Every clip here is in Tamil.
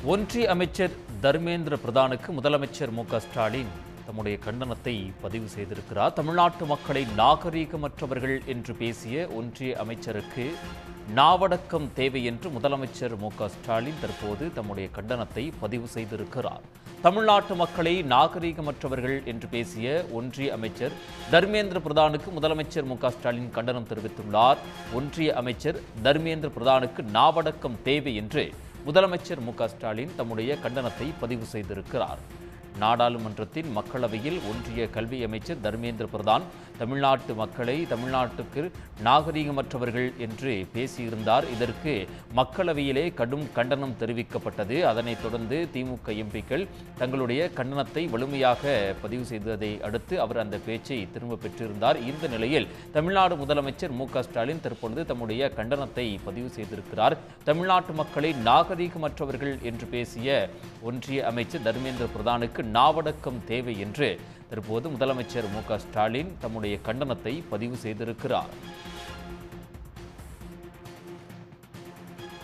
ஒன்றிய அமைச்சர் தர்மேந்திர பிரதானுக்கு முதலமைச்சர் மு.க.ஸ்டாலின் தம்முடைய கண்டனத்தை பதிவு செய்திருக்கிறார். தமிழ்நாட்டு மக்களை நாகரீகமற்றவர்கள் என்று பேசிய ஒன்றிய அமைச்சருக்கு நாவடக்கம் தேவை என்று முதலமைச்சர் மு.க.ஸ்டாலின் தற்போது தம்முடைய கண்டனத்தை பதிவு செய்திருக்கிறார். தமிழ்நாட்டு மக்களை நாகரீகமற்றவர்கள் என்று பேசிய ஒன்றிய அமைச்சர் தர்மேந்திர பிரதானுக்கு முதலமைச்சர் மு.க.ஸ்டாலின் கண்டனம் தெரிவித்துள்ளார். ஒன்றிய அமைச்சர் தர்மேந்திர பிரதானுக்கு நாவடக்கம் தேவை என்று முதலமைச்சர் மு.க.ஸ்டாலின் தம்முடைய கண்டனத்தை பதிவு செய்திருக்கிறார். நாடாளுமன்றத்தின் மக்களவையில் ஒன்றிய கல்வி அமைச்சர் தர்மேந்திர பிரதான் தமிழ்நாட்டு மக்களை தமிழ்நாட்டுக்கு நாகரீகமற்றவர்கள் என்று பேசியிருந்தார். இதற்கு மக்களவையிலே கடும் கண்டனம் தெரிவிக்கப்பட்டது. அதனைத் தொடர்ந்து திமுக எம்பிக்கள் தங்களுடைய கண்டனத்தை வலிமையாக பதிவு செய்ததை அடுத்து அவர் அந்த பேச்சை திரும்ப பெற்றிருந்தார். இந்த நிலையில் தமிழ்நாடு முதலமைச்சர் மு.க.ஸ்டாலின் தற்பொழுது தம்முடைய கண்டனத்தை பதிவு செய்திருக்கிறார். தமிழ்நாட்டு மக்களை நாகரீகமற்றவர்கள் என்று பேசிய ஒன்றிய அமைச்சர் தர்மேந்திர பிரதானுக்கு நாவடக்கம் தேவை என்று தற்போது முதலமைச்சர் மு.க.ஸ்டாலின் தம்முடைய கண்டனத்தை பதிவு செய்திருக்கிறார்.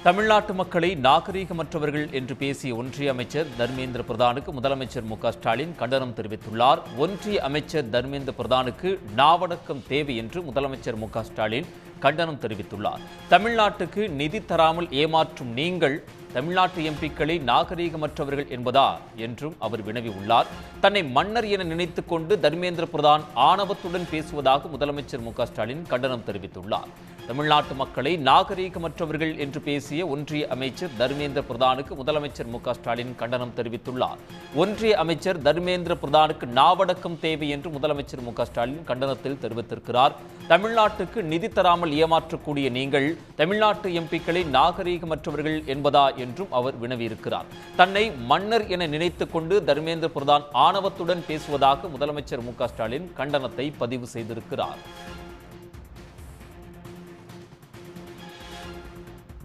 தமிழ்நாட்டு மக்களை நாகரீகமற்றவர்கள் என்று பேசிய ஒன்றிய அமைச்சர் தர்மேந்திர பிரதானுக்கு முதலமைச்சர் மு.க.ஸ்டாலின் கண்டனம் தெரிவித்துள்ளார். ஒன்றிய அமைச்சர் தர்மேந்திர பிரதானுக்கு நாவடக்கம் தேவை என்று முதலமைச்சர் மு.க.ஸ்டாலின் கண்டனம் தெரிவித்துள்ளார். தமிழ்நாட்டுக்கு நிதி தராமல் ஏமாற்றும் நீங்கள் தமிழ்நாட்டு எம்பிக்களை நாகரீகமற்றவர்கள் என்பதா என்றும் அவர் வினவியுள்ளார். தன்னை மன்னர் என நினைத்துக் கொண்டு தர்மேந்திர பிரதான் ஆணவத்துடன் பேசுவதாக முதலமைச்சர் மு.க.ஸ்டாலின் கண்டனம் தெரிவித்துள்ளார். தமிழ்நாட்டு மக்களை நாகரீகமற்றவர்கள் என்று பேசிய ஒன்றிய அமைச்சர் தர்மேந்திர பிரதானுக்கு முதலமைச்சர் மு.க.ஸ்டாலின் கண்டனம் தெரிவித்துள்ளார். ஒன்றிய அமைச்சர் தர்மேந்திர பிரதானுக்கு நாவடக்கம் தேவை என்று முதலமைச்சர் மு.க.ஸ்டாலின் கண்டனத்தில் தெரிவித்திருக்கிறார். தமிழ்நாட்டுக்கு நிதி தராமல் ஏமாற்றக்கூடிய நீங்கள் தமிழ்நாட்டு எம்பிக்களை நாகரீகமற்றவர்கள் என்பதா என்றும் அவர் வினவியிருக்கிறார். தன்னை மன்னர் என நினைத்துக் கொண்டு தர்மேந்திர பிரதான் ஆணவத்துடன் பேசுவதாக முதலமைச்சர் மு.க.ஸ்டாலின் கண்டனத்தை பதிவு செய்திருக்கிறார்.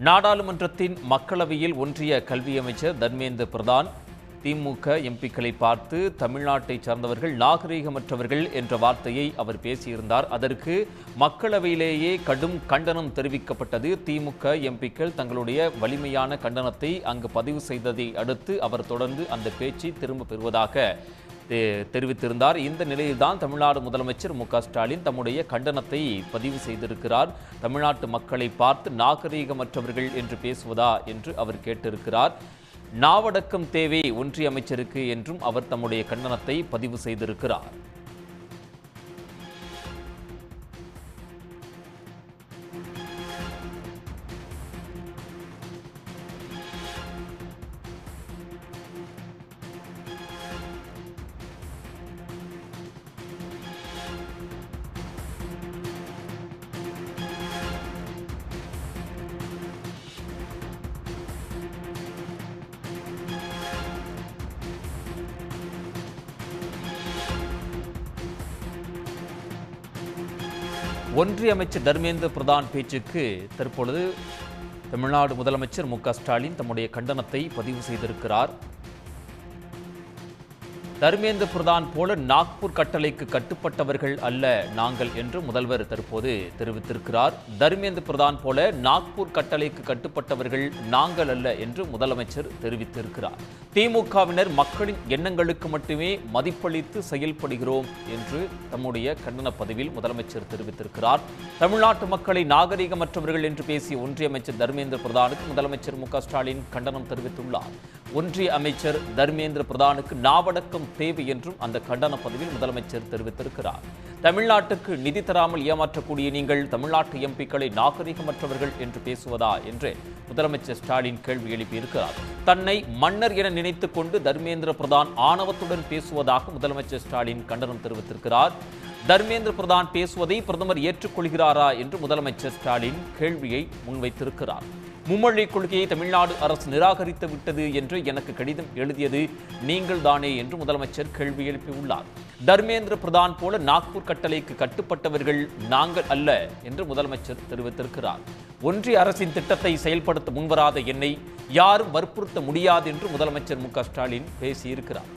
நாடாளுமன்றத்தின் மக்களவையில் ஒன்றிய கல்வி அமைச்சர் தர்மேந்திர பிரதான் திமுக எம்பிக்களை பார்த்து தமிழ்நாட்டை சார்ந்தவர்கள் நாகரீகமற்றவர்கள் என்ற வார்த்தையை அவர் பேசியிருந்தார். அதற்கு மக்களவையிலேயே கடும் கண்டனம் தெரிவிக்கப்பட்டது. திமுக எம்பிக்கள் தங்களுடைய வலிமையான கண்டனத்தை அங்கு பதிவு செய்ததை அடுத்து அவர் தொடர்ந்து அந்த பேச்சை திரும்ப பெறுவதாக தெரிவித்திருந்தார். இந்த நிலையில்தான் தமிழ்நாடு முதலமைச்சர் மு.க.ஸ்டாலின் தம்முடைய கண்டனத்தை பதிவு செய்திருக்கிறார். தமிழ்நாட்டு மக்களை பார்த்து நாகரீகமற்றவர்கள் என்று பேசுவதா என்று அவர் கேட்டிருக்கிறார். நாவடக்கம் தேவை ஒன்றிய அமைச்சருக்கு என்றும் அவர் தம்முடைய கண்டனத்தை பதிவு செய்திருக்கிறார். ஒன்றிய அமைச்சர் தர்மேந்திர பிரதான் பேச்சுக்கு தற்பொழுது தமிழ்நாடு முதலமைச்சர் மு.க.ஸ்டாலின் தம்முடைய கண்டனத்தை பதிவு செய்திருக்கிறார். தர்மேந்திர பிரதான் போல நாக்பூர் கட்டளைக்கு கட்டுப்பட்டவர்கள் அல்ல நாங்கள் என்று முதல்வர் தற்போது தெரிவித்திருக்கிறார். தர்மேந்திர பிரதான் போல நாக்பூர் கட்டளைக்கு கட்டுப்பட்டவர்கள் நாங்கள் அல்ல என்று முதலமைச்சர் தெரிவித்திருக்கிறார். திமுகவினர் மக்களின் எண்ணங்களுக்கு மட்டுமே மதிப்பளித்து செயல்படுகிறோம் என்று தம்முடைய கண்டன பதிவில் முதலமைச்சர் தெரிவித்திருக்கிறார். தமிழ்நாட்டு மக்களை நாகரீகமற்றவர்கள் என்று பேசிய ஒன்றிய அமைச்சர் தர்மேந்திர பிரதானுக்கு முதலமைச்சர் மு.க.ஸ்டாலின் கண்டனம் தெரிவித்துள்ளார். ஒன்றிய அமைச்சர் தர்மேந்திர பிரதானுக்கு நாவடக்கம் தேவை என்றும் அந்த கண்டன பதிவில் முதலமைச்சர் தெரிவித்திருக்கிறார். தமிழ்நாட்டுக்கு நிதி தராமல் ஏமாற்றக்கூடிய நீங்கள் தமிழ்நாட்டு எம்பிக்களை நாகரீகமற்றவர்கள் என்று பேசுவதா என்று முதலமைச்சர் ஸ்டாலின் கேள்வி எழுப்பியிருக்கிறார். தன்னை மன்னர் என நினைத்துக் கொண்டு தர்மேந்திர பிரதான் ஆணவத்துடன் பேசுவதாக முதலமைச்சர் ஸ்டாலின் கண்டனம் தெரிவித்திருக்கிறார். தர்மேந்திர பிரதான் பேசுவதை பிரதமர் ஏற்றுக்கொள்கிறாரா என்று முதலமைச்சர் ஸ்டாலின் கேள்வியை முன்வைத்திருக்கிறார். மும்மொழி கொள்கையை தமிழ்நாடு அரசு நிராகரித்து விட்டது என்று எனக்கு கடிதம் எழுதியது நீங்கள் தானே என்று முதலமைச்சர் கேள்வி எழுப்பியுள்ளார். தர்மேந்திர பிரதான் போல நாக்பூர் கட்டளைக்கு கட்டுப்பட்டவர்கள் நாங்கள் அல்ல என்று முதலமைச்சர் தெரிவித்திருக்கிறார். ஒன்றிய அரசின் திட்டத்தை செயல்படுத்த முன்வராத என்னை யாரும் வற்புறுத்த முடியாது என்று முதலமைச்சர் மு.க.ஸ்டாலின் பேசியிருக்கிறார்.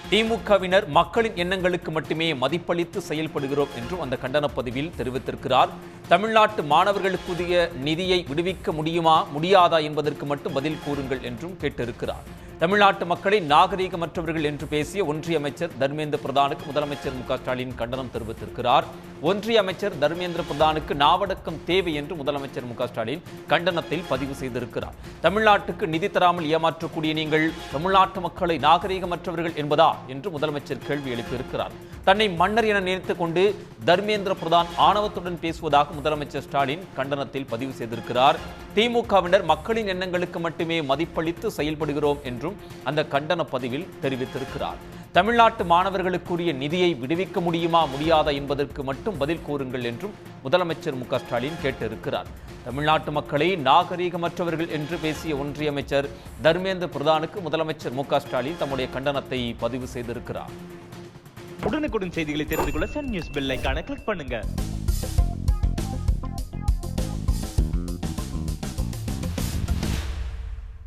திமுகவினர் மக்களின் எண்ணங்களுக்கு மட்டுமே மதிப்பளித்து செயல்படுகிறோம் என்றும் அந்த கண்டன பதிவில் தெரிவித்திருக்கிறார். தமிழ்நாட்டு மாணவர்களுக்குரிய நிதியை விடுவிக்க முடியுமா முடியாதா என்பதற்கு மட்டும் பதில் கூறுங்கள் என்றும் கேட்டிருக்கிறார். தமிழ்நாட்டு மக்களை நாகரீகமற்றவர்கள் என்று பேசிய ஒன்றிய அமைச்சர் தர்மேந்திர பிரதானுக்கு முதலமைச்சர் மு.க. ஸ்டாலின் கண்டனம் தெரிவித்திருக்கிறார். ஒன்றிய அமைச்சர் தர்மேந்திர பிரதானுக்கு நாவடக்கம் தேவை என்று முதலமைச்சர் மு.க. ஸ்டாலின் கண்டனத்தில் பதிவு செய்திருக்கிறார். தமிழ்நாட்டுக்கு நிதி தராமல் ஏமாற்றக்கூடிய நீங்கள் தமிழ்நாட்டு மக்களை நாகரீகமற்றவர்கள் என்பதா என்று முதலமைச்சர் கேள்வி எழுப்பியிருக்கிறார். தன்னை மன்னர் என நினைத்துக் கொண்டு தர்மேந்திர பிரதான் ஆணவத்துடன் பேசுவதாக முதலமைச்சர் ஸ்டாலின் கண்டனத்தில் பதிவு செய்திருக்கிறார். திமுகவினர் மக்களின் எண்ணங்களுக்கு மட்டுமே மதிப்பளித்து செயல்படுகிறோம் என்றும் அந்த கண்டன பதிவில் தெரிவித்திருக்கிறார். தமிழ்நாட்டு மாணவர்களுக்குரிய நிதியை விடுவிக்க முடியுமா முடியாதா என்பதற்கு மட்டும் பதில் கூறுங்கள் என்றும் முதலமைச்சர் மு.க. ஸ்டாலின் கேட்டிருக்கிறார். தமிழ்நாட்டு மக்களை நாகரீகமற்றவர்கள் என்று பேசிய ஒன்றிய அமைச்சர் தர்மேந்திர பிரதானுக்கு முதலமைச்சர் மு.க. ஸ்டாலின் தம்முடைய கண்டனத்தை பதிவு செய்திருக்கிறார். உடனுக்குடன் செய்திகளை தெரிந்து கொள்ள சன் நியூஸ் பெல் ஐகானை கிளிக் பண்ணுங்க.